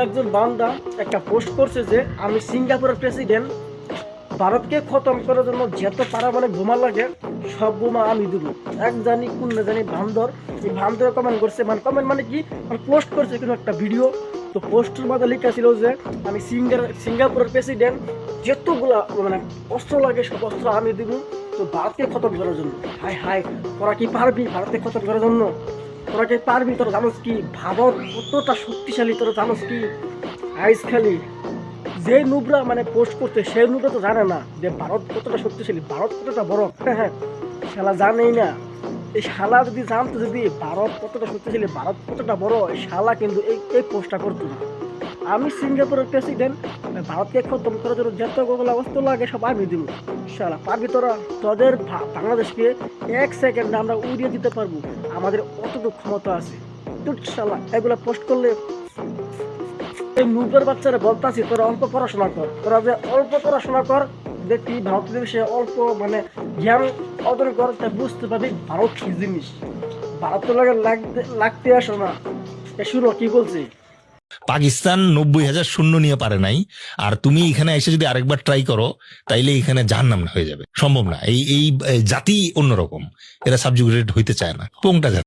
একজন বান্দা একটা পোস্ট করছে যে আমি সিঙ্গাপুরের প্রেসিডেন্ট, ভারতকে খতম করার জন্য যত পারমাণবিক বোমা লাগে সব বোমা আমি দেবো। এক জানি কোন না জানি বান্দর, এই বান্দরে কমেন্ট করছে, মানে কমেন্ট মানে কি, মানে পোস্ট করছে কিন্তু একটা ভিডিও। তো পোস্টের মধ্যে লেখা ছিল যে আমি সিঙ্গাপুরের প্রেসিডেন্ট, যতগুলা মানে অস্ত্র লাগে সব অস্ত্র আমি দেবো তো ভারতকে খতম করার জন্য। হাই হাই, তোরা কি পারবি ভারতকে খতম করার জন্য? তোরা কি পারবি? তোরা জানোস কি ভারত কতটা শক্তিশালী? তোরা জানোস কি? আইস খালি যে নুবরা মানে পোস্ট করতে, সেই নুবরা তো জানে না যে ভারত কতটা শক্তিশালী, ভারত কতটা বড়। হ্যাঁ, শালা জানেই না। এই শালা যদি জানতো যদি ভারত কতটা শক্তিশালী, ভারত কতটা বড়, এই শালা কিন্তু এই পোস্টটা করতো না। আমি সিঙ্গাপুরের প্রেসিডেন্ট, ভারতকে খতম করার জন্য যতগুলো অস্ত্র লাগে সব আমি দিব। শালা পারবি তোরা? তোদের বাংলাদেশকে 1 সেকেন্ডে আমরা উড়িয়ে দিতে পারবো, আমাদের অতটুকু ক্ষমতা আছে। তুই শালা এগুলা পোস্ট করলে এই নুবের বাচ্চারা বলতাছি তোরা অল্প পড়াশোনা কর, তোরা যে অল্প পড়াশোনা কর, দেখবি ভারতের বিষয়ে অল্প মানে জ্ঞান অর্জন কর, তা বুঝতে পারবি ভারত কি জিনিস। ভারত তো লাগতে আসো না। শুনো কি বলছি। পাকিস্তান 90,000 সৈন্য নিয়ে পারে নাই, আর তুমি এখানে এসে যদি আরেকবার ট্রাই করো তাইলে এখানে জাহান্নাম হয়ে যাবে। সম্ভব না। এই এই জাতি অন্যরকম, এরা সাবজুগেটেড হইতে চায় না, পোংটা জাতি।